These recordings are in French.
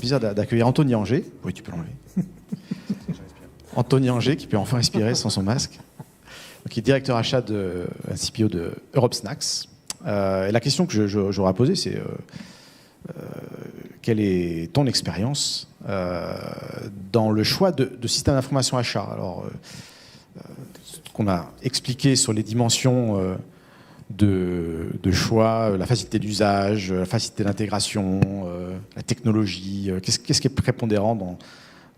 plaisir d'accueillir Anthony Anger. Oui, tu peux l'enlever. Anthony Anger, qui peut enfin respirer sans son masque, qui est directeur achat de CPO de Europe Snacks. Et la question que j'aurais à poser, c'est quelle est ton expérience dans le choix de système d'information achat? Alors, ce qu'on a expliqué sur les dimensions de choix, la facilité d'usage, la facilité d'intégration, la technologie, qu'est-ce qui est prépondérant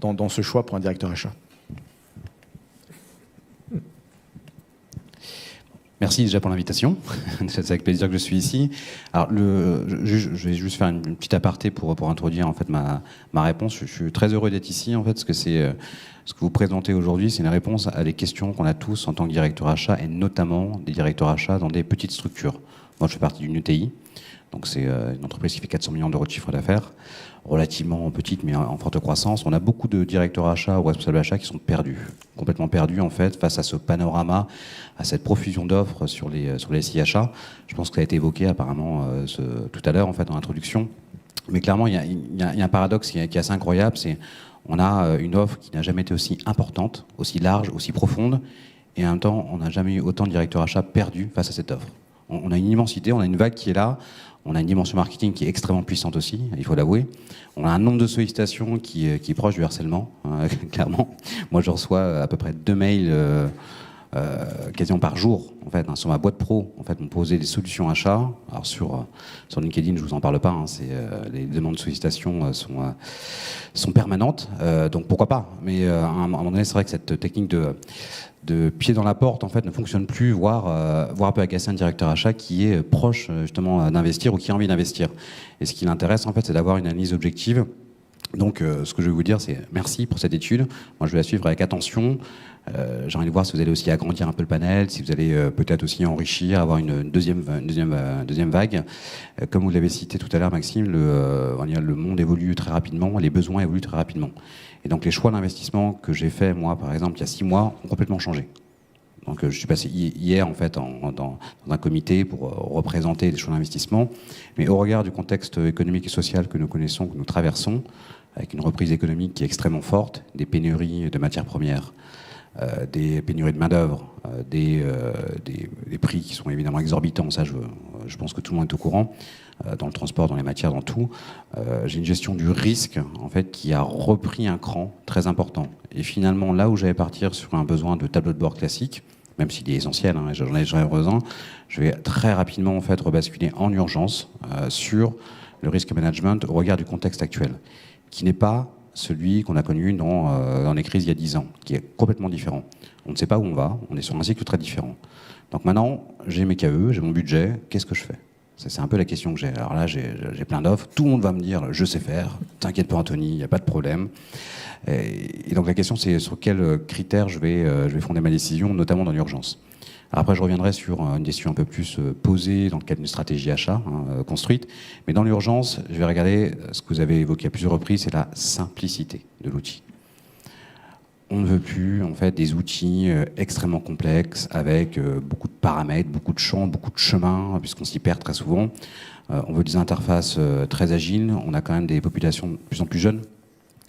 dans ce choix pour un directeur achat? Merci déjà pour l'invitation. C'est avec plaisir que je suis ici. Alors, je vais juste faire une petite aparté pour introduire en fait ma réponse. Je suis très heureux d'être ici en fait, parce que c'est ce que vous présentez aujourd'hui, c'est une réponse à des questions qu'on a tous en tant que directeur achat, et notamment des directeurs achats dans des petites structures. Moi, je fais partie d'une UTI, donc c'est une entreprise qui fait 400 millions d'euros de chiffre d'affaires, relativement petite mais en forte croissance. On a beaucoup de directeurs achats ou responsables achats qui sont perdus, complètement perdus en fait, face à ce panorama, à cette profusion d'offres sur les SI achats. Je pense que ça a été évoqué apparemment tout à l'heure en fait dans l'introduction. Mais clairement, il y a un paradoxe qui est assez incroyable, c'est on a une offre qui n'a jamais été aussi importante, aussi large, aussi profonde, et en même temps, on n'a jamais eu autant de directeurs achats perdus face à cette offre. On a une immensité, on a une vague qui est là, on a une dimension marketing qui est extrêmement puissante aussi, il faut l'avouer. On a un nombre de sollicitations qui est proche du harcèlement, clairement. Moi, je reçois à peu près 2 mails quasiment par jour, en fait, sur ma boîte pro, en fait, me poser des solutions achats. Alors sur LinkedIn, je vous en parle pas, les demandes de sollicitation sont permanentes, donc pourquoi pas. Mais à un moment donné, c'est vrai que cette technique de pied dans la porte, en fait, ne fonctionne plus, voire un peu agacer un directeur achat qui est proche, justement, d'investir ou qui a envie d'investir. Et ce qui l'intéresse, en fait, c'est d'avoir une analyse objective. Donc, ce que je vais vous dire, c'est merci pour cette étude. Moi, je vais la suivre avec attention. J'ai envie de voir si vous allez aussi agrandir un peu le panel, si vous allez peut-être aussi enrichir, avoir une deuxième vague. Comme vous l'avez cité tout à l'heure, Maxime, le monde évolue très rapidement, les besoins évoluent très rapidement. Et donc les choix d'investissement que j'ai fait, moi, par exemple, il y a 6 mois, ont complètement changé. Donc je suis passé hier, en fait, dans un comité pour représenter des choix d'investissement. Mais au regard du contexte économique et social que nous connaissons, que nous traversons, avec une reprise économique qui est extrêmement forte, des pénuries de matières premières, des pénuries de main-d'œuvre, des prix qui sont évidemment exorbitants, ça je pense que tout le monde est au courant, dans le transport, dans les matières, dans tout. J'ai une gestion du risque en fait, qui a repris un cran très important. Et finalement, là où j'allais partir sur un besoin de tableau de bord classique, même s'il est essentiel, j'en ai besoin, je vais très rapidement en fait, rebasculer en urgence sur le risk management au regard du contexte actuel, qui n'est pas celui qu'on a connu dans les crises il y a 10 ans, qui est complètement différent. On ne sait pas où on va, on est sur un cycle très différent. Donc maintenant, j'ai mes KE, j'ai mon budget, qu'est-ce que je fais? C'est un peu la question que j'ai. Alors là, j'ai plein d'offres, tout le monde va me dire, je sais faire, t'inquiète pas Anthony, il n'y a pas de problème. Et donc la question, c'est sur quels critères je vais fonder ma décision, notamment dans l'urgence. Alors après, je reviendrai sur une question un peu plus posée dans le cadre d'une stratégie achat construite. Mais dans l'urgence, je vais regarder ce que vous avez évoqué à plusieurs reprises, c'est la simplicité de l'outil. On ne veut plus en fait des outils extrêmement complexes avec beaucoup de paramètres, beaucoup de champs, beaucoup de chemins, puisqu'on s'y perd très souvent. On veut des interfaces très agiles. On a quand même des populations de plus en plus jeunes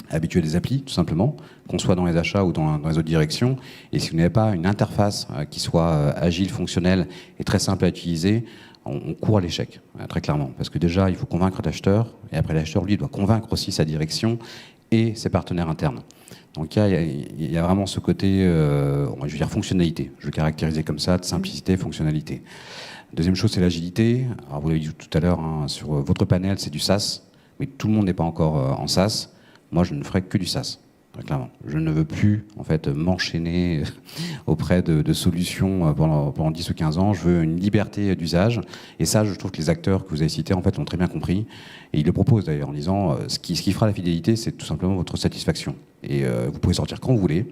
habitués des applis, tout simplement, qu'on soit dans les achats ou dans les autres directions. Et si vous n'avez pas une interface qui soit agile, fonctionnelle et très simple à utiliser, on court à l'échec, très clairement. Parce que déjà, il faut convaincre l'acheteur, et après l'acheteur, lui, doit convaincre aussi sa direction et ses partenaires internes. Donc il y a vraiment ce côté, je veux dire fonctionnalité, je le caractérisais comme ça, de simplicité, fonctionnalité. Deuxième chose, c'est l'agilité. Alors vous l'avez dit tout à l'heure, sur votre panel, c'est du SaaS, mais tout le monde n'est pas encore en SaaS. Moi, je ne ferai que du SaaS, très clairement. Je ne veux plus, en fait, m'enchaîner auprès de solutions pendant 10 ou 15 ans. Je veux une liberté d'usage. Et ça, je trouve que les acteurs que vous avez cités, en fait, l'ont très bien compris. Et ils le proposent, d'ailleurs, en disant, ce qui fera la fidélité, c'est tout simplement votre satisfaction. Et vous pouvez sortir quand vous voulez.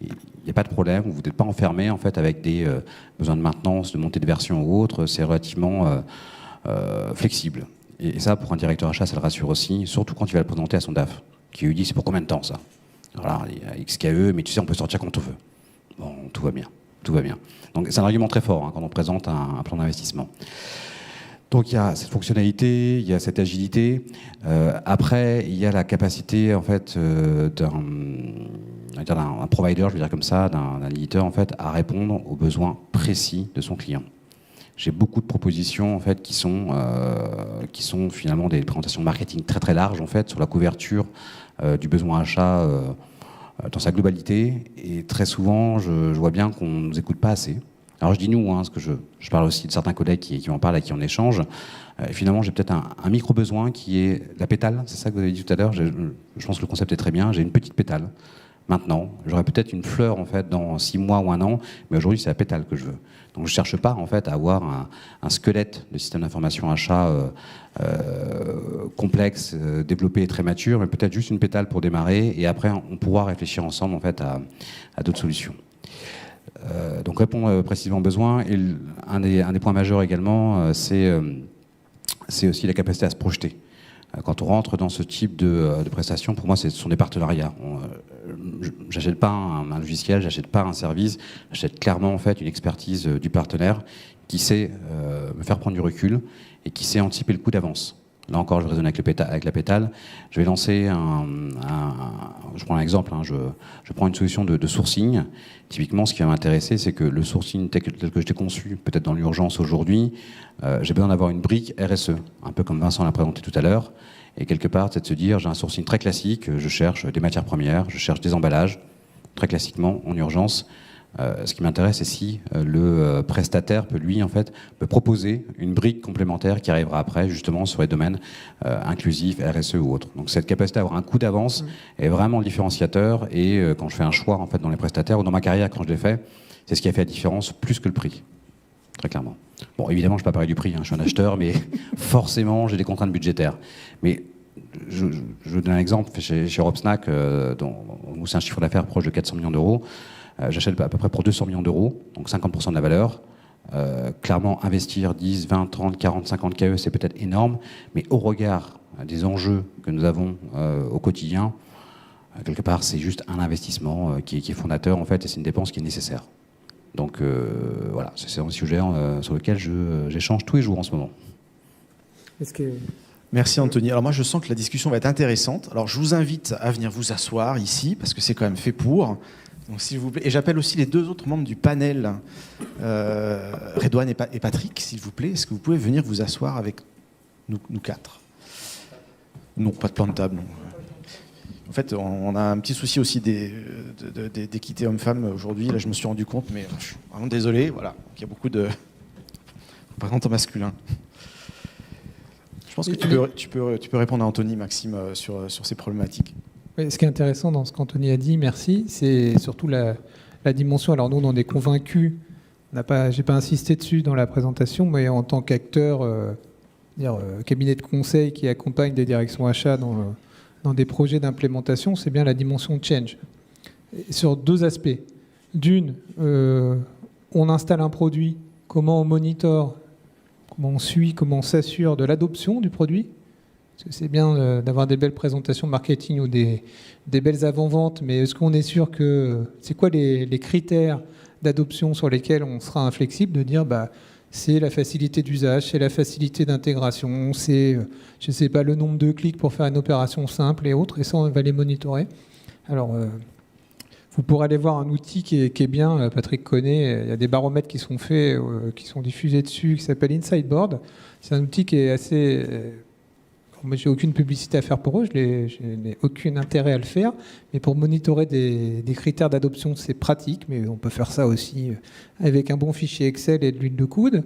Il n'y a pas de problème. Vous n'êtes pas enfermé, en fait, avec des besoins de maintenance, de montée de version ou autre. C'est relativement flexible. Et ça, pour un directeur achat, ça le rassure aussi, surtout quand il va le présenter à son DAF, qui lui dit c'est pour combien de temps ça? Voilà, il y a XKE, mais tu sais, on peut sortir quand on veut. Bon, tout va bien, tout va bien. Donc c'est un argument très fort quand on présente un plan d'investissement. Donc il y a cette fonctionnalité, il y a cette agilité. Après, il y a la capacité en fait d'un provider, je veux dire comme ça, d'un éditeur en fait, à répondre aux besoins précis de son client. J'ai beaucoup de propositions en fait qui sont finalement des présentations marketing très très larges en fait sur la couverture du besoin achat dans sa globalité. Et très souvent, je vois bien qu'on ne nous écoute pas assez. Alors je dis nous, parce que je parle aussi de certains collègues qui en parlent, avec qui on échange. Finalement, j'ai peut-être un micro-besoin qui est la pétale, c'est ça que vous avez dit tout à l'heure. Je pense que le concept est très bien. J'ai une petite pétale. Maintenant, j'aurai peut-être une fleur en fait dans 6 mois ou 1 an, mais aujourd'hui c'est la pétale que je veux. Donc je cherche pas en fait à avoir un squelette de système d'information achat complexe, développé et très mature, mais peut-être juste une pétale pour démarrer, et après on pourra réfléchir ensemble en fait à d'autres solutions. Donc répondre précisément aux besoins. Et un des points majeurs également, c'est aussi la capacité à se projeter. Quand on rentre dans ce type de prestations, pour moi, ce sont des partenariats. J'achète pas un logiciel, j'achète pas un service, j'achète clairement en fait une expertise du partenaire qui sait me faire prendre du recul et qui sait anticiper le coup d'avance. Là encore, je raisonne avec la pétale. Je vais lancer je prends un exemple, je prends une solution de sourcing. Typiquement, ce qui va m'intéresser, c'est que le sourcing tel que je l'ai conçu, peut-être dans l'urgence aujourd'hui, j'ai besoin d'avoir une brique RSE, un peu comme Vincent l'a présenté tout à l'heure. Et quelque part, c'est de se dire, j'ai un sourcing très classique, je cherche des matières premières, je cherche des emballages, très classiquement, en urgence. Ce qui m'intéresse, c'est si le prestataire peut, lui, en fait, me proposer une brique complémentaire qui arrivera après, justement, sur les domaines inclusifs, RSE ou autres. Donc cette capacité à avoir un coup d'avance est vraiment le différenciateur. Et quand je fais un choix, en fait, dans les prestataires, ou dans ma carrière, quand je l'ai fait, c'est ce qui a fait la différence, plus que le prix, très clairement. Bon, évidemment, je ne peux pas parler du prix, je suis un acheteur, mais forcément, j'ai des contraintes budgétaires. Mais je vous donne un exemple. Chez Europe Snack, où c'est un chiffre d'affaires proche de 400 millions d'euros, j'achète à peu près pour 200 millions d'euros, donc 50% de la valeur. Clairement, investir 10, 20, 30, 40, 50 KE, c'est peut-être énorme, mais au regard des enjeux que nous avons au quotidien, quelque part, c'est juste un investissement qui est fondateur, en fait, et c'est une dépense qui est nécessaire. Donc voilà, c'est un sujet sur lequel j'échange tous les jours en ce moment. Merci Anthony. Alors moi je sens que la discussion va être intéressante. Alors je vous invite à venir vous asseoir ici, parce que c'est quand même fait pour. Donc s'il vous plaît, et j'appelle aussi les 2 autres membres du panel, Redouane et Patrick, s'il vous plaît. Est-ce que vous pouvez venir vous asseoir avec nous 4 ? Non, pas de plan de table, non. En fait, on a un petit souci aussi d'équité homme-femme aujourd'hui. Là, je me suis rendu compte, mais je suis vraiment désolé. Voilà, il y a beaucoup de représentants masculins. Je pense que tu peux répondre à Anthony, Maxime, sur ces problématiques. Oui, ce qui est intéressant dans ce qu'Anthony a dit, merci, c'est surtout la dimension. Alors nous, on en est convaincus. J'ai pas insisté dessus dans la présentation, mais en tant qu'acteur, cabinet de conseil qui accompagne des directions achats dans des projets d'implémentation, c'est bien la dimension change. Et sur 2 aspects. D'une, on installe un produit, comment on monitore, comment on suit, comment on s'assure de l'adoption du produit. Parce que c'est bien d'avoir des belles présentations marketing ou des belles avant-ventes, mais est-ce qu'on est sûr que... C'est quoi les critères d'adoption sur lesquels on sera inflexible, de dire c'est la facilité d'usage, c'est la facilité d'intégration, c'est, je ne sais pas, le nombre de clics pour faire une opération simple et autres, et ça, on va les monitorer. Alors, vous pourrez aller voir un outil qui est bien, Patrick connaît, il y a des baromètres qui sont faits, qui sont diffusés dessus, qui s'appelle Insideboard. C'est un outil qui est assez... Moi, j'ai aucune publicité à faire pour eux, je n'ai aucun intérêt à le faire, mais pour monitorer des critères d'adoption, c'est pratique, mais on peut faire ça aussi avec un bon fichier Excel et de l'huile de coude.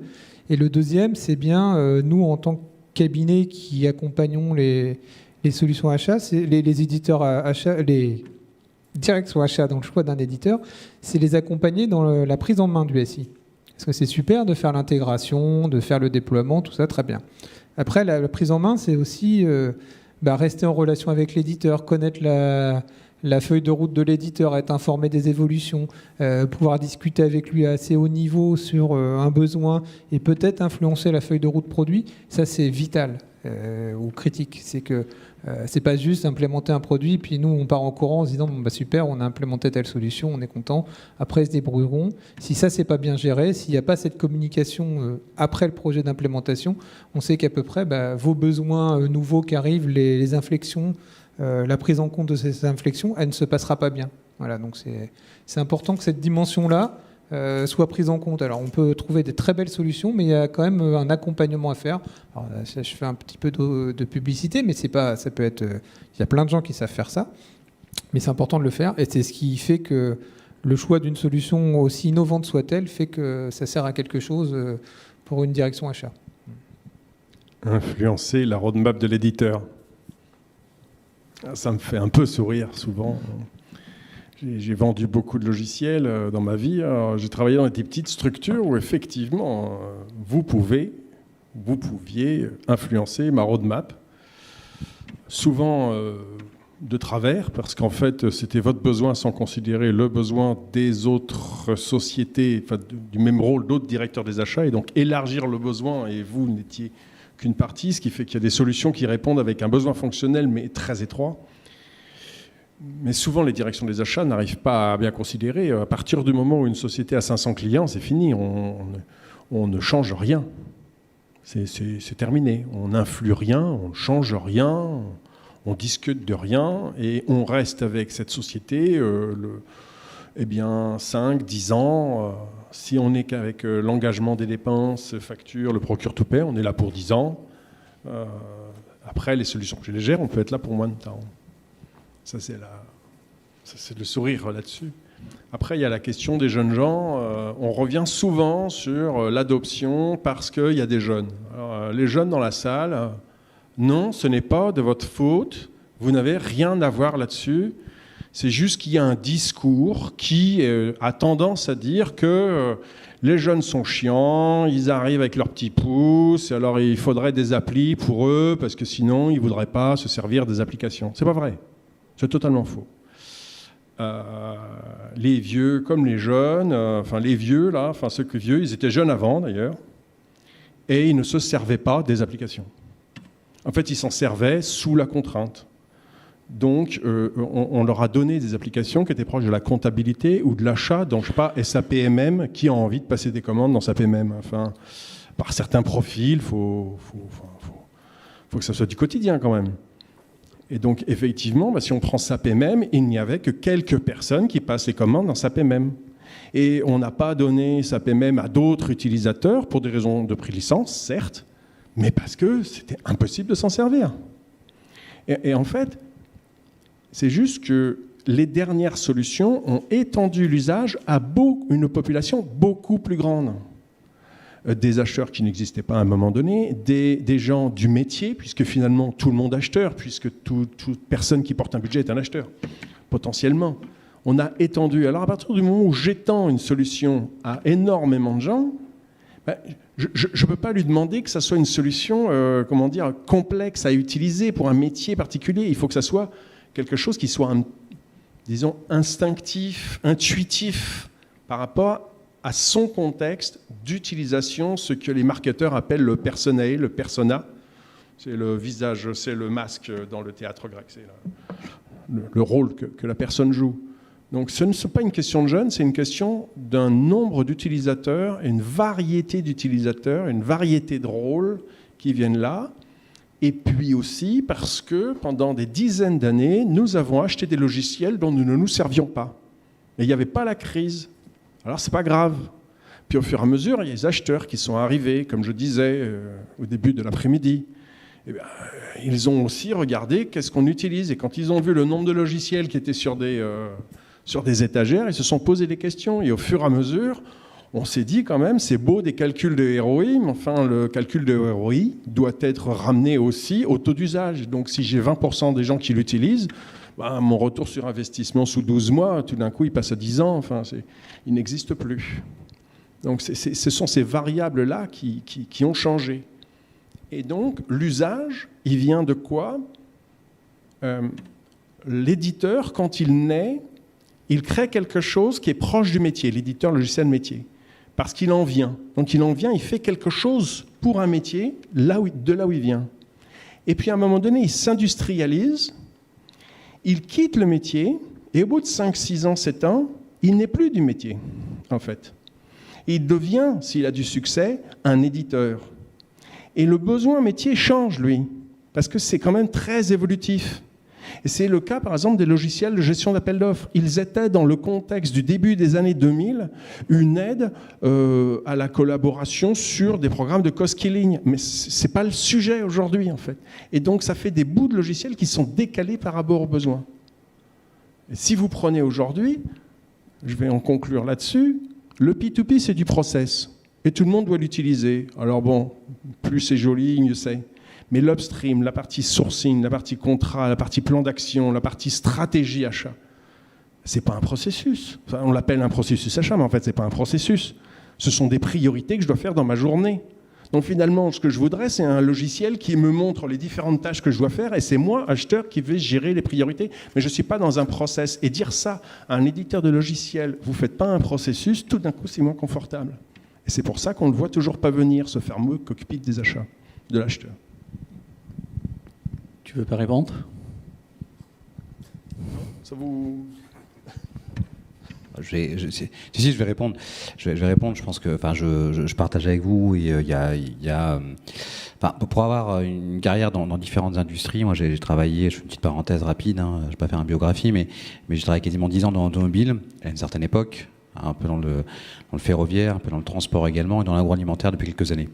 Et le deuxième, c'est bien, nous, en tant que cabinet qui accompagnons les solutions achats, c'est les éditeurs achats, les directions achats dans le choix d'un éditeur, c'est les accompagner dans la prise en main du SI. Parce que c'est super de faire l'intégration, de faire le déploiement, tout ça, très bien. Après, la prise en main, c'est aussi rester en relation avec l'éditeur, connaître la feuille de route de l'éditeur, être informé des évolutions, pouvoir discuter avec lui à assez haut niveau sur un besoin et peut-être influencer la feuille de route produit. Ça, c'est vital. ou critique. C'est que c'est pas juste implémenter un produit, puis nous on part en courant en se disant bon, bah super, on a implémenté telle solution, on est content. Après ils se débrouilleront. Si ça c'est pas bien géré, s'il n'y a pas cette communication après le projet d'implémentation, on sait qu'à peu près vos besoins nouveaux qui arrivent, les inflexions, la prise en compte de ces inflexions, elle ne se passera pas bien. Voilà, donc c'est important que cette dimension-là soit prise en compte. Alors on peut trouver des très belles solutions, mais il y a quand même un accompagnement à faire. Alors, ça, je fais un petit peu de publicité, mais c'est pas, ça peut être. Il y a plein de gens qui savent faire ça, mais c'est important de le faire, et c'est ce qui fait que le choix d'une solution aussi innovante soit-elle fait que ça sert à quelque chose pour une direction achat. Influencer la roadmap de l'éditeur. Ça me fait un peu sourire souvent. J'ai vendu beaucoup de logiciels dans ma vie. Alors, j'ai travaillé dans des petites structures où effectivement, vous pouviez influencer ma roadmap. Souvent de travers, parce qu'en fait, c'était votre besoin sans considérer le besoin des autres sociétés, enfin, du même rôle d'autres directeurs des achats, et donc élargir le besoin, et vous n'étiez qu'une partie, ce qui fait qu'il y a des solutions qui répondent avec un besoin fonctionnel, mais très étroit. Mais souvent, les directions des achats n'arrivent pas à bien considérer. À partir du moment où une société a 500 clients, c'est fini. On ne change rien. C'est terminé. On n'influe rien, on ne change rien, on discute de rien, et on reste avec cette société 5, 10 ans. Si on n'est qu'avec l'engagement des dépenses, facture, le procure-to-pay, on est là pour 10 ans. Après, les solutions plus légères, on peut être là pour moins de temps. Ça, c'est le sourire là-dessus. Après, il y a la question des jeunes gens. On revient souvent sur l'adoption parce qu'il y a des jeunes. Alors, les jeunes dans la salle, non, ce n'est pas de votre faute. Vous n'avez rien à voir là-dessus. C'est juste qu'il y a un discours qui a tendance à dire que les jeunes sont chiants, ils arrivent avec leurs petits pouces, alors il faudrait des applis pour eux parce que sinon ils ne voudraient pas se servir des applications. C'est pas vrai. C'est totalement faux. Les vieux comme les jeunes, les vieux, là, ceux que vieux, ils étaient jeunes avant d'ailleurs, et ils ne se servaient pas des applications. En fait, ils s'en servaient sous la contrainte. Donc, on leur a donné des applications qui étaient proches de la comptabilité ou de l'achat, donc je sais pas, SAP-MM, qui a envie de passer des commandes dans SAP-MM. Enfin, par certains profils, faut que ça soit du quotidien quand même. Et donc, effectivement, si on prend SAP-MM, il n'y avait que quelques personnes qui passent les commandes dans SAP-MM. Et on n'a pas donné SAP-MM à d'autres utilisateurs pour des raisons de prix licence, certes, mais parce que c'était impossible de s'en servir. Et en fait, c'est juste que les dernières solutions ont étendu l'usage à une population beaucoup plus grande. Des acheteurs qui n'existaient pas à un moment donné, des gens du métier, puisque finalement tout le monde est acheteur, puisque toute personne qui porte un budget est un acheteur, potentiellement. On a étendu. Alors à partir du moment où j'étends une solution à énormément de gens, je ne peux pas lui demander que ça soit une solution complexe à utiliser pour un métier particulier. Il faut que ça soit quelque chose qui soit, disons, instinctif, intuitif par rapport à son contexte d'utilisation, ce que les marketeurs appellent le personae, le persona. C'est le visage, c'est le masque dans le théâtre grec, c'est le rôle que la personne joue. Donc ce n'est pas une question de jeunes, c'est une question d'un nombre d'utilisateurs, une variété d'utilisateurs, une variété de rôles qui viennent là. Et puis aussi parce que pendant des dizaines d'années, nous avons acheté des logiciels dont nous ne nous servions pas. Et il n'y avait pas la crise. Alors c'est pas grave. Puis au fur et à mesure, il y a les acheteurs qui sont arrivés, comme je disais au début de l'après-midi. Ils ont aussi regardé qu'est-ce qu'on utilise. Et quand ils ont vu le nombre de logiciels qui étaient sur des étagères, ils se sont posé des questions. Et au fur et à mesure, on s'est dit quand même, c'est beau des calculs de ROI, mais enfin le calcul de ROI doit être ramené aussi au taux d'usage. Donc si j'ai 20% des gens qui l'utilisent, mon retour sur investissement sous 12 mois, tout d'un coup, il passe à 10 ans. Enfin, il n'existe plus. Donc ce sont ces variables-là qui ont changé. Et donc l'usage, il vient de quoi ? L'éditeur, quand il naît, il crée quelque chose qui est proche du métier, l'éditeur logiciel métier. Parce qu'il en vient. Donc il en vient, il fait quelque chose pour un métier de là où il vient. Et puis à un moment donné, il s'industrialise, il quitte le métier, et au bout de 5, 6 ans, 7 ans, il n'est plus du métier, en fait. Il devient, s'il a du succès, un éditeur. Et le besoin métier change, lui, parce que c'est quand même très évolutif. Et c'est le cas, par exemple, des logiciels de gestion d'appel d'offres. Ils étaient, dans le contexte du début des années 2000, une aide à la collaboration sur des programmes de cost-killing. Mais ce n'est pas le sujet aujourd'hui, en fait. Et donc, ça fait des bouts de logiciels qui sont décalés par rapport aux besoins. Et si vous prenez aujourd'hui, je vais en conclure là-dessus, le P2P, c'est du process. Et tout le monde doit l'utiliser. Alors bon, plus c'est joli, mieux c'est. Mais l'upstream, la partie sourcing, la partie contrat, la partie plan d'action, la partie stratégie achat, c'est pas un processus. Enfin, on l'appelle un processus achat, mais en fait, c'est pas un processus. Ce sont des priorités que je dois faire dans ma journée. Donc finalement, ce que je voudrais, c'est un logiciel qui me montre les différentes tâches que je dois faire, et c'est moi, acheteur, qui vais gérer les priorités. Mais je ne suis pas dans un process. Et dire ça à un éditeur de logiciel, vous ne faites pas un processus, tout d'un coup, c'est moins confortable. Et c'est pour ça qu'on ne le voit toujours pas venir, ce fameux cockpit des achats, de l'acheteur. Tu veux pas répondre ? Ça vous... Si, je vais répondre. Je vais répondre. Je pense que, je partage avec vous. Et pour avoir une carrière dans différentes industries, moi, j'ai travaillé. Je fais une petite parenthèse rapide. Je vais pas faire une biographie, mais j'ai travaillé quasiment 10 ans dans l'automobile à une certaine époque, un peu dans le ferroviaire, un peu dans le transport également, et dans l'agroalimentaire depuis quelques années.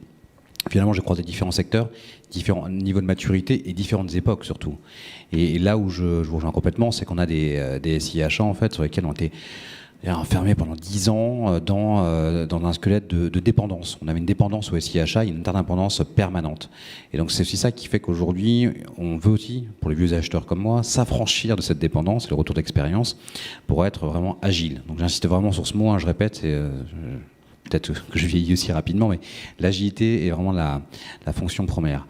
Finalement, j'ai croisé différents secteurs, différents niveaux de maturité et différentes époques surtout. Et là où je vous rejoins complètement, c'est qu'on a des SI achats en fait sur lesquels on était enfermés pendant 10 ans dans un squelette de dépendance. On avait une dépendance au SI achat, une interdépendance permanente. Et donc c'est aussi ça qui fait qu'aujourd'hui, on veut aussi, pour les vieux acheteurs comme moi, s'affranchir de cette dépendance, le retour d'expérience, pour être vraiment agile. Donc j'insiste vraiment sur ce mot, je répète, peut-être que je vieillis aussi rapidement, mais l'agilité est vraiment la fonction première.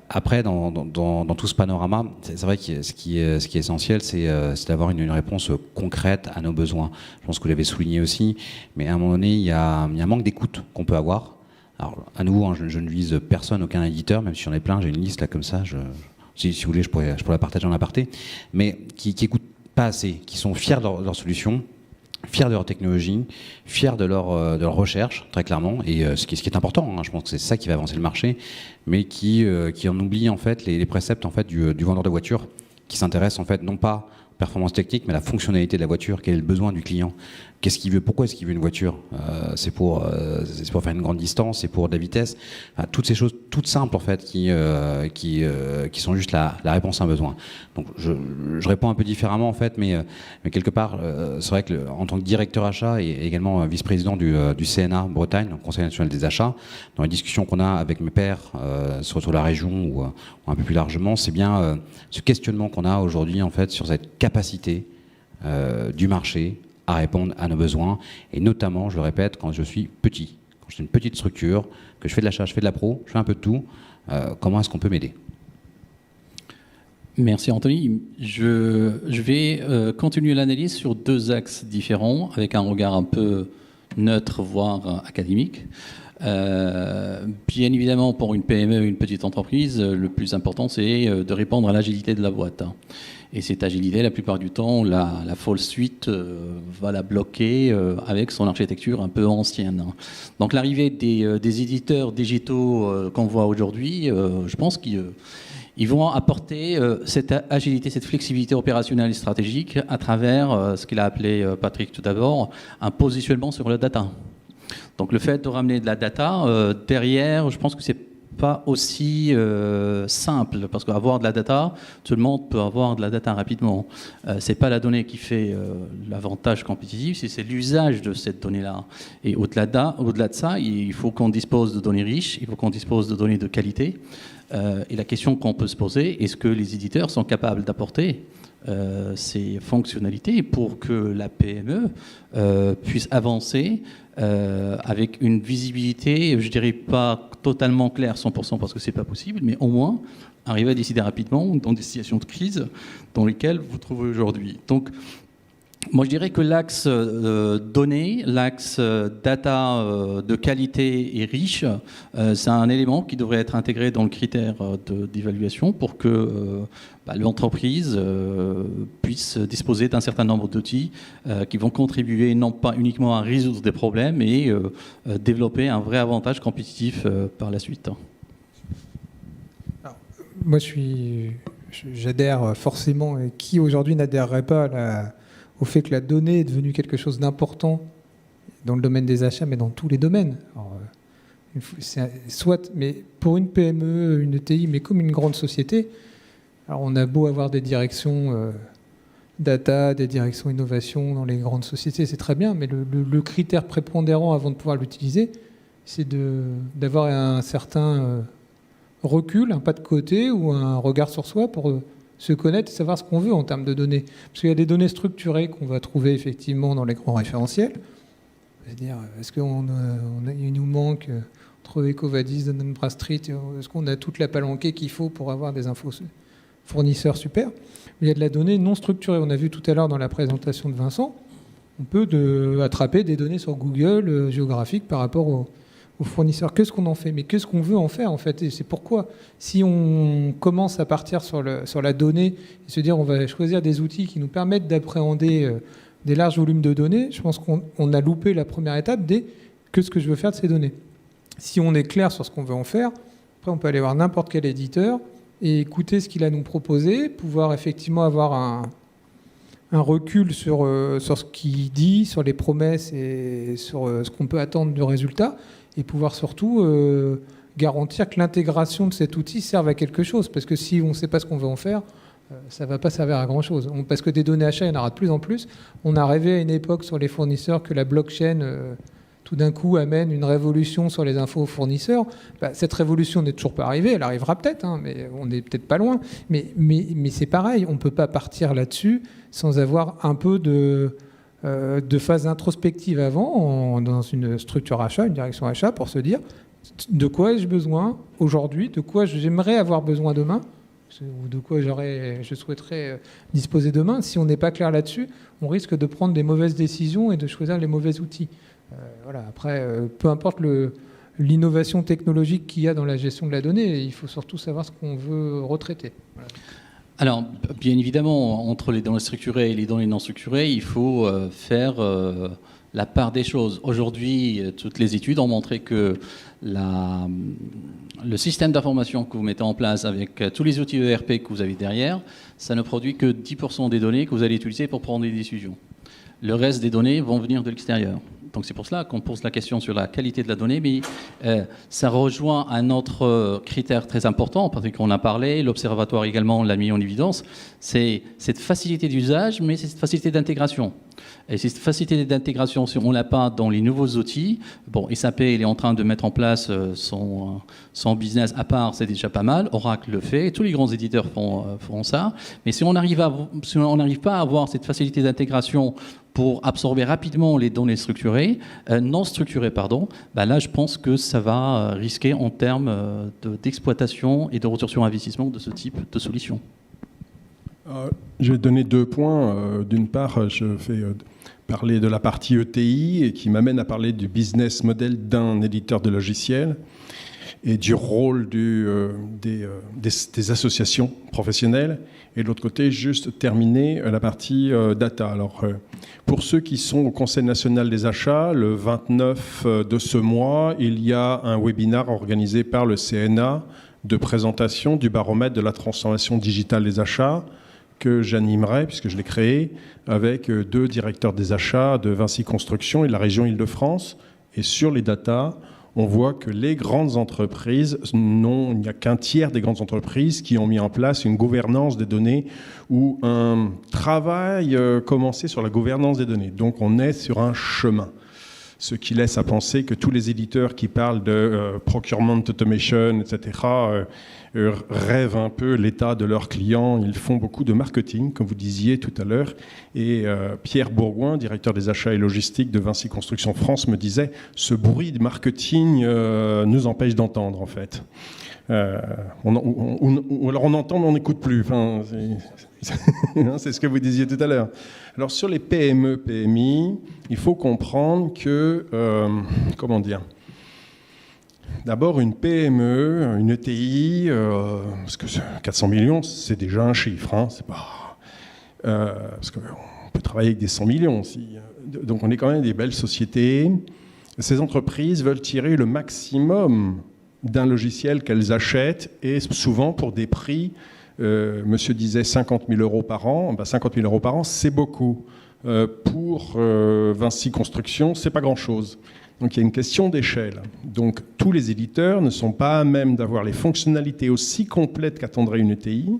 Après, dans tout ce panorama, c'est vrai que ce qui est essentiel, c'est d'avoir une réponse concrète à nos besoins. Je pense que vous l'avez souligné aussi, mais à un moment donné, il y a un manque d'écoute qu'on peut avoir. Alors, à nouveau, je ne vise personne, aucun éditeur, même si j'en ai plein, j'ai une liste là comme ça, si vous voulez, je pourrais la partager en aparté, mais qui n'écoutent pas assez, qui sont fiers de leur solution, fiers de leur technologie, fiers de leur recherche, très clairement, et ce qui est important, je pense que c'est ça qui va avancer le marché, mais qui en oublie en fait les préceptes en fait du vendeur de voiture, qui s'intéresse en fait non pas aux performances techniques, mais à la fonctionnalité de la voiture, quel est le besoin du client, qu'est-ce qu'il veut, pourquoi est-ce qu'il veut une voiture, c'est pour faire une grande distance, c'est pour de la vitesse, toutes ces choses toutes simples en fait qui sont juste la réponse à un besoin. Donc je réponds un peu différemment en fait, mais quelque part c'est vrai que en tant que directeur achat et également vice-président du CNA Bretagne, donc Conseil national des achats, dans les discussions qu'on a avec mes pairs sur la région ou un peu plus largement, c'est bien ce questionnement qu'on a aujourd'hui en fait sur cette capacité du marché à répondre à nos besoins, et notamment, je le répète, quand je suis petit, quand je suis une petite structure, que je fais de l'achat, je fais de la pro, je fais un peu de tout, comment est-ce qu'on peut m'aider ? Merci Anthony. Je vais continuer l'analyse sur 2 axes différents, avec un regard un peu neutre, voire académique. Bien évidemment, pour une PME, une petite entreprise, le plus important, c'est de répondre à l'agilité de la boîte. Et cette agilité, la plupart du temps, la Fall Suite va la bloquer avec son architecture un peu ancienne. Donc l'arrivée des éditeurs digitaux qu'on voit aujourd'hui, je pense qu'ils vont apporter cette agilité, cette flexibilité opérationnelle et stratégique à travers ce qu'il a appelé Patrick tout d'abord, un positionnement sur la data. Donc le fait de ramener de la data, derrière, je pense que c'est pas aussi simple, parce qu'avoir de la data, tout le monde peut avoir de la data rapidement. C'est pas la donnée qui fait l'avantage compétitif, c'est l'usage de cette donnée-là. Et au-delà de ça, il faut qu'on dispose de données riches, il faut qu'on dispose de données de qualité. Et la question qu'on peut se poser, est-ce que les éditeurs sont capables d'apporter ces fonctionnalités pour que la PME puisse avancer avec une visibilité, je dirais pas totalement claire 100% parce que c'est pas possible, mais au moins arriver à décider rapidement dans des situations de crise dans lesquelles vous vous trouvez aujourd'hui. Donc Moi, je dirais que l'axe données, l'axe data de qualité et riche, c'est un élément qui devrait être intégré dans le critère d'évaluation pour que l'entreprise puisse disposer d'un certain nombre d'outils qui vont contribuer non pas uniquement à résoudre des problèmes, mais développer un vrai avantage compétitif par la suite. Alors, moi, j'adhère forcément, et qui aujourd'hui n'adhérerait pas au fait que la donnée est devenue quelque chose d'important dans le domaine des achats, mais dans tous les domaines. Alors, mais pour une PME, une ETI, mais comme une grande société, alors on a beau avoir des directions data, des directions innovation dans les grandes sociétés, c'est très bien, mais le critère prépondérant avant de pouvoir l'utiliser, c'est d'avoir un certain recul, un pas de côté ou un regard sur soi pour se connaître et savoir ce qu'on veut en termes de données. Parce qu'il y a des données structurées qu'on va trouver effectivement dans les grands référentiels. C'est-à-dire, est-ce qu'il nous manque entre EcoVadis, Dun & Bradstreet, est-ce qu'on a toute la palanquée qu'il faut pour avoir des infos fournisseurs super? Mais il y a de la donnée non structurée. On a vu tout à l'heure dans la présentation de Vincent, on peut attraper des données sur Google géographiques par rapport aux fournisseurs. Qu'est-ce qu'on en fait? Mais qu'est-ce qu'on veut en faire en fait? Et c'est pourquoi, si on commence à partir sur la donnée et se dire on va choisir des outils qui nous permettent d'appréhender des larges volumes de données, je pense qu'on a loupé la première étape des qu'est-ce que je veux faire de ces données. Si on est clair sur ce qu'on veut en faire, après on peut aller voir n'importe quel éditeur et écouter ce qu'il a à nous proposer, pouvoir effectivement avoir un recul sur ce qu'il dit, sur les promesses et sur ce qu'on peut attendre du résultat, et pouvoir surtout garantir que l'intégration de cet outil serve à quelque chose. Parce que si on ne sait pas ce qu'on veut en faire, ça ne va pas servir à grand-chose. Parce que des données achats, il y en aura de plus en plus. On a rêvé à une époque sur les fournisseurs que la blockchain, tout d'un coup, amène une révolution sur les infos aux fournisseurs. Cette révolution n'est toujours pas arrivée. Elle arrivera peut-être, mais on n'est peut-être pas loin. Mais c'est pareil, on ne peut pas partir là-dessus sans avoir un peu de phase introspective avant, dans une structure achat, une direction achat, pour se dire de quoi ai-je besoin aujourd'hui, de quoi j'aimerais avoir besoin demain, ou de quoi je souhaiterais disposer demain. Si on n'est pas clair là-dessus, on risque de prendre des mauvaises décisions et de choisir les mauvais outils. Voilà. Après, peu importe l'innovation technologique qu'il y a dans la gestion de la donnée, il faut surtout savoir ce qu'on veut retraiter. Voilà. Alors, bien évidemment, entre les données structurées et les données non structurées, il faut faire la part des choses. Aujourd'hui, toutes les études ont montré que le système d'information que vous mettez en place avec tous les outils ERP que vous avez derrière, ça ne produit que 10% des données que vous allez utiliser pour prendre des décisions. Le reste des données vont venir de l'extérieur. Donc c'est pour cela qu'on pose la question sur la qualité de la donnée, mais ça rejoint un autre critère très important, parce qu'on a parlé, l'Observatoire également l'a mis en évidence, c'est cette facilité d'usage, mais c'est cette facilité d'intégration. Et cette facilité d'intégration, si on ne l'a pas dans les nouveaux outils, bon, SAP il est en train de mettre en place son business à part, c'est déjà pas mal, Oracle le fait, tous les grands éditeurs font ça, mais si on n'arrive pas à avoir cette facilité d'intégration pour absorber rapidement les données structurées, non structurées, là je pense que ça va risquer en termes d'exploitation et de retour sur investissement de ce type de solution. Je vais donner 2 points. D'une part, je vais parler de la partie ETI et qui m'amène à parler du business model d'un éditeur de logiciels et du rôle des associations professionnelles. Et de l'autre côté, juste terminer la partie data. Alors, pour ceux qui sont au Conseil national des achats, le 29 de ce mois, il y a un webinaire organisé par le CNA de présentation du baromètre de la transformation digitale des achats que j'animerai, puisque je l'ai créé, avec 2 directeurs des achats de Vinci Construction et de la région Île-de-France. Et sur les data, on voit que les grandes entreprises, il n'y a qu'un tiers des grandes entreprises qui ont mis en place une gouvernance des données ou un travail commencé sur la gouvernance des données. Donc on est sur un chemin. Ce qui laisse à penser que tous les éditeurs qui parlent de procurement automation, etc., rêvent un peu l'état de leurs clients. Ils font beaucoup de marketing, comme vous disiez tout à l'heure. Et Pierre Bourgoin, directeur des achats et logistique de Vinci Construction France, me disait « Ce bruit de marketing nous empêche d'entendre, en fait ». Ou alors on entend mais on n'écoute plus. Enfin, c'est ce que vous disiez tout à l'heure. Alors sur les PME, PMI, il faut comprendre que, comment dire, d'abord une PME, une ETI, parce que 400 millions, c'est déjà un chiffre, hein, c'est pas, parce qu'on peut travailler avec des 100 millions aussi. Donc on est quand même des belles sociétés. Ces entreprises veulent tirer le maximum d'un logiciel qu'elles achètent, et souvent pour des prix, monsieur disait 50 000 euros par an, 50 000 euros par an, c'est beaucoup. Pour Vinci Construction, c'est pas grand-chose. Donc il y a une question d'échelle. Donc tous les éditeurs ne sont pas à même d'avoir les fonctionnalités aussi complètes qu'attendrait une ETI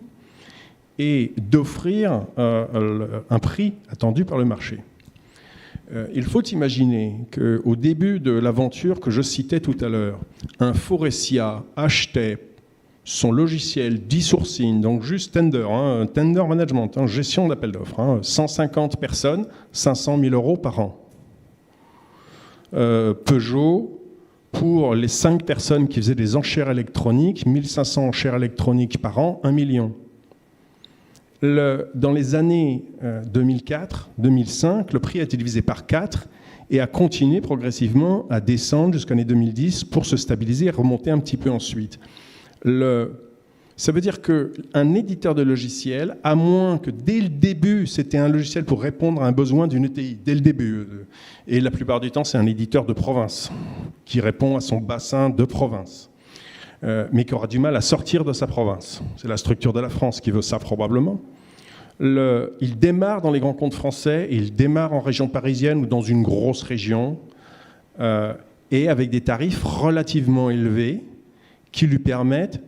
et d'offrir un prix attendu par le marché. Il faut imaginer qu'au début de l'aventure que je citais tout à l'heure, un Faurecia achetait son logiciel d'e-sourcing, donc juste tender, tender management, gestion d'appel d'offres, 150 personnes, 500 000 euros par an. Peugeot, pour les 5 personnes qui faisaient des enchères électroniques, 1500 enchères électroniques par an, 1 million. Dans les années 2004-2005, le prix a été divisé par 4 et a continué progressivement à descendre jusqu'en l'année 2010 pour se stabiliser et remonter un petit peu ensuite. Ça veut dire qu'un éditeur de logiciel, à moins que dès le début, c'était un logiciel pour répondre à un besoin d'une ETI, dès le début, et la plupart du temps, c'est un éditeur de province qui répond à son bassin de province. Mais qui aura du mal à sortir de sa province. C'est la structure de la France qui veut ça probablement. Il démarre dans les grands comptes français, et il démarre en région parisienne ou dans une grosse région, et avec des tarifs relativement élevés qui lui permettent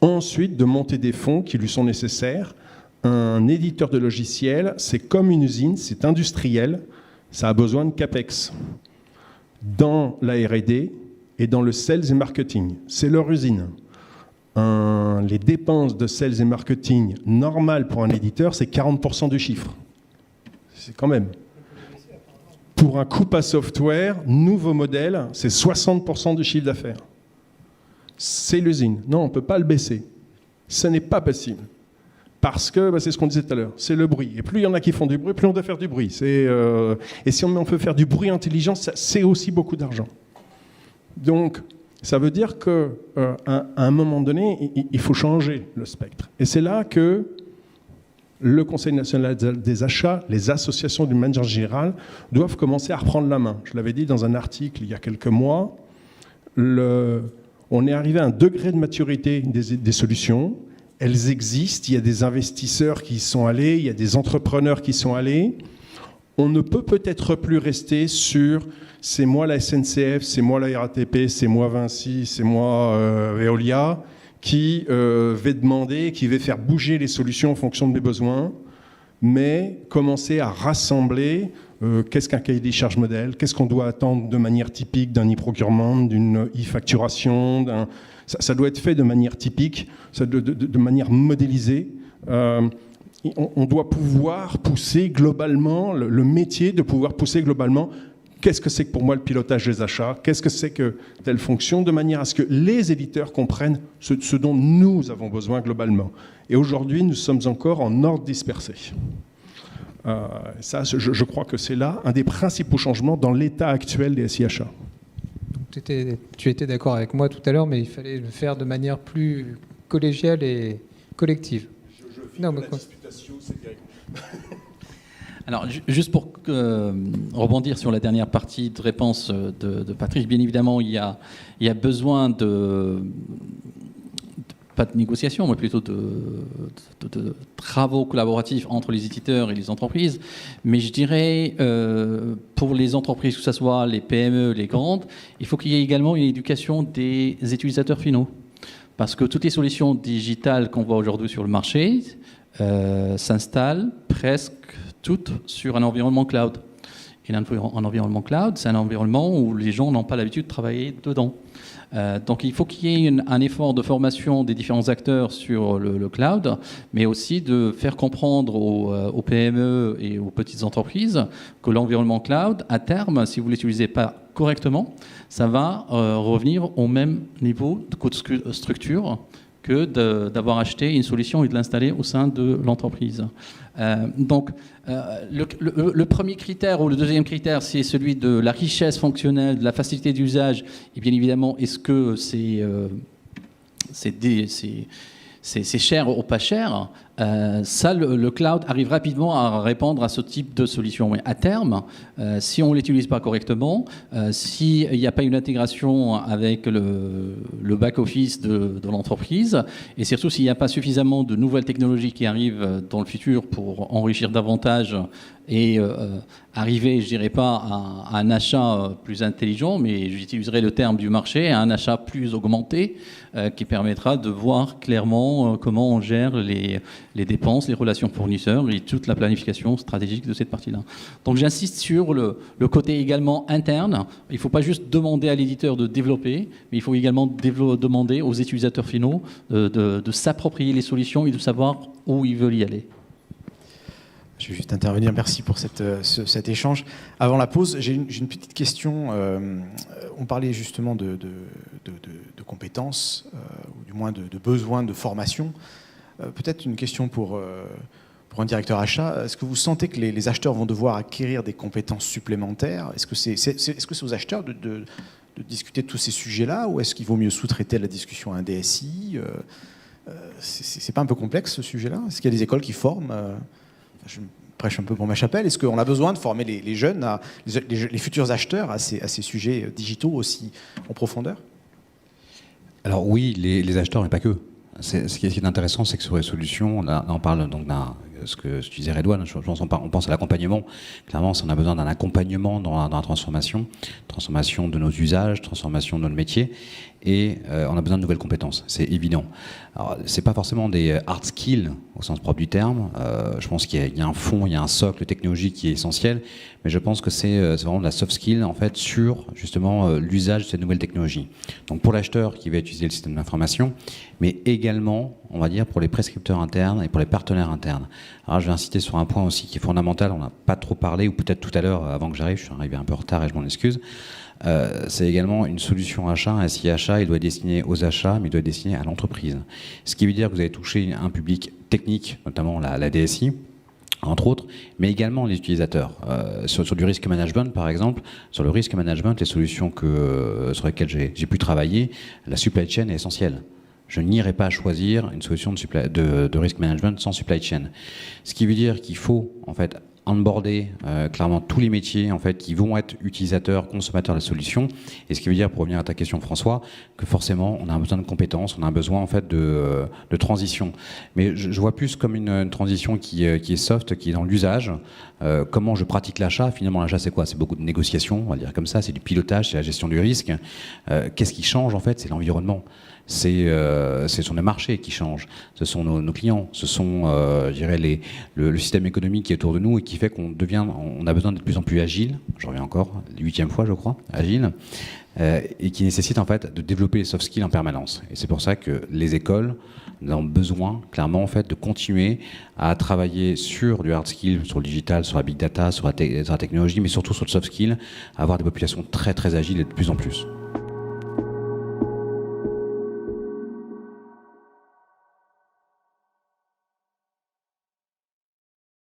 ensuite de monter des fonds qui lui sont nécessaires. Un éditeur de logiciels, c'est comme une usine, c'est industriel, ça a besoin de CAPEX. Dans la R&D, et dans le sales et marketing. C'est leur usine. Les dépenses de sales et marketing normales pour un éditeur, c'est 40% du chiffre. C'est quand même. Pour un Coupa Software, nouveau modèle, c'est 60% du chiffre d'affaires. C'est l'usine. Non, on ne peut pas le baisser. Ce n'est pas possible. Parce que, c'est ce qu'on disait tout à l'heure, c'est le bruit. Et plus il y en a qui font du bruit, plus on doit faire du bruit. Et si on peut faire du bruit intelligent, c'est aussi beaucoup d'argent. Donc, ça veut dire qu'à un moment donné, il faut changer le spectre. Et c'est là que le Conseil national des achats, les associations d'une manière générale, doivent commencer à reprendre la main. Je l'avais dit dans un article il y a quelques mois, on est arrivé à un degré de maturité des solutions. Elles existent, il y a des investisseurs qui y sont allés, il y a des entrepreneurs qui y sont allés. On ne peut peut-être plus rester sur c'est moi la SNCF, c'est moi la RATP, c'est moi Vinci, c'est moi Veolia, qui vais demander, qui vais faire bouger les solutions en fonction de mes besoins, mais commencer à rassembler qu'est-ce qu'un cahier des charges modèle, qu'est-ce qu'on doit attendre de manière typique d'un e-procurement, d'une e-facturation, ça doit être fait de manière typique, de manière modélisée. On doit pouvoir pousser globalement, le métier de pouvoir pousser globalement, qu'est-ce que c'est que pour moi le pilotage des achats, qu'est-ce que c'est que telle fonction, de manière à ce que les éditeurs comprennent ce dont nous avons besoin globalement. Et aujourd'hui, nous sommes encore en ordre dispersé. Ça, je crois que c'est là un des principaux changements dans l'état actuel des SIHA. Tu étais d'accord avec moi tout à l'heure, mais il fallait le faire de manière plus collégiale et collective. La disputation, c'est terrible. Alors, juste pour rebondir sur la dernière partie de réponse de Patrice, bien évidemment, il y a besoin pas de négociation, mais plutôt de travaux collaboratifs entre les éditeurs et les entreprises. Mais je dirais, pour les entreprises, que ce soit les PME, les grandes, il faut qu'il y ait également une éducation des utilisateurs finaux. Parce que toutes les solutions digitales qu'on voit aujourd'hui sur le marché s'installent presque toutes sur un environnement cloud. Et un environnement cloud, c'est un environnement où les gens n'ont pas l'habitude de travailler dedans. Donc il faut qu'il y ait un effort de formation des différents acteurs sur le cloud, mais aussi de faire comprendre aux PME et aux petites entreprises que l'environnement cloud, à terme, si vous ne l'utilisez pas correctement, ça va revenir au même niveau de coût de structure que d'avoir acheté une solution et de l'installer au sein de l'entreprise. Donc, le premier critère ou le deuxième critère, c'est celui de la richesse fonctionnelle, de la facilité d'usage, et bien évidemment, est-ce que c'est cher ou pas cher. Ça, le cloud arrive rapidement à répondre à ce type de solution. Mais à terme, si on ne l'utilise pas correctement, s'il n'y a pas une intégration avec le back-office de l'entreprise, et surtout s'il n'y a pas suffisamment de nouvelles technologies qui arrivent dans le futur pour enrichir davantage et arriver, je dirais pas à un achat plus intelligent, mais j'utiliserai le terme du marché, à un achat plus augmenté, qui permettra de voir clairement comment on gère les dépenses, les relations fournisseurs et toute la planification stratégique de cette partie-là. Donc j'insiste sur le côté également interne. Il ne faut pas juste demander à l'éditeur de développer, mais il faut également demander aux utilisateurs finaux de s'approprier les solutions et de savoir où ils veulent y aller. Je vais juste intervenir. Merci pour cet échange. Avant la pause, j'ai une petite question. On parlait justement de compétences, ou du moins de besoins de formation. Peut-être une question pour un directeur achat. Est-ce que vous sentez que les acheteurs vont devoir acquérir des compétences supplémentaires ? Est-ce que c'est aux acheteurs de discuter de tous ces sujets-là, ou est-ce qu'il vaut mieux sous-traiter la discussion à un DSI ? C'est pas un peu complexe, ce sujet-là ? Est-ce qu'il y a des écoles qui forment je prêche un peu pour ma chapelle. Est-ce qu'on a besoin de former les jeunes, les futurs acheteurs à ces sujets digitaux aussi en profondeur ? Alors oui, les acheteurs, mais pas que. Ce qui est intéressant, c'est que sur les solutions, on parle donc ce que tu disais, Redouane, on pense à l'accompagnement. Clairement, si on a besoin d'un accompagnement dans la transformation de nos usages, transformation de notre métier, et on a besoin de nouvelles compétences, c'est évident. Alors, c'est pas forcément des hard skills au sens propre du terme. Je pense qu'il y a un fond, il y a un socle technologique qui est essentiel, mais je pense que c'est vraiment de la soft skill en fait sur justement l'usage de cette nouvelle technologie. Donc pour l'acheteur qui va utiliser le système d'information, mais également, on va dire, pour les prescripteurs internes et pour les partenaires internes. Alors je vais insister sur un point aussi qui est fondamental, on n'a pas trop parlé, ou peut-être tout à l'heure, avant que j'arrive, je suis arrivé un peu en retard et je m'en excuse. C'est également une solution achat, un SI achat, il doit être destiné aux achats, mais il doit être destiné à l'entreprise. Ce qui veut dire que vous allez toucher un public technique, notamment la DSI, entre autres, mais également les utilisateurs. Sur du risk management, par exemple, sur le risk management, les solutions sur lesquelles j'ai pu travailler, la supply chain est essentielle. Je n'irai pas choisir une solution de risk management sans supply chain. Ce qui veut dire qu'il faut, en fait, onboarder clairement tous les métiers en fait qui vont être utilisateurs, consommateurs de la solution. Et ce qui veut dire, pour revenir à ta question, François, que forcément on a besoin de compétences, on a besoin en fait de transition. Mais je vois plus comme une transition qui est soft, qui est dans l'usage. Comment je pratique l'achat ? Finalement, l'achat c'est quoi ? C'est beaucoup de négociations, on va dire comme ça. C'est du pilotage, c'est la gestion du risque. Qu'est-ce qui change en fait ? C'est l'environnement. Ce sont les marchés qui changent, ce sont nos clients, ce sont, je dirais, le système économique qui est autour de nous et qui fait qu'on a besoin d'être de plus en plus agile. Je reviens encore, 8e fois, je crois, agile, et qui nécessite en fait de développer les soft skills en permanence. Et c'est pour ça que les écoles ont besoin, clairement, en fait, de continuer à travailler sur du hard skill, sur le digital, sur la big data, sur la technologie, mais surtout sur le soft skill, avoir des populations très très agiles et de plus en plus.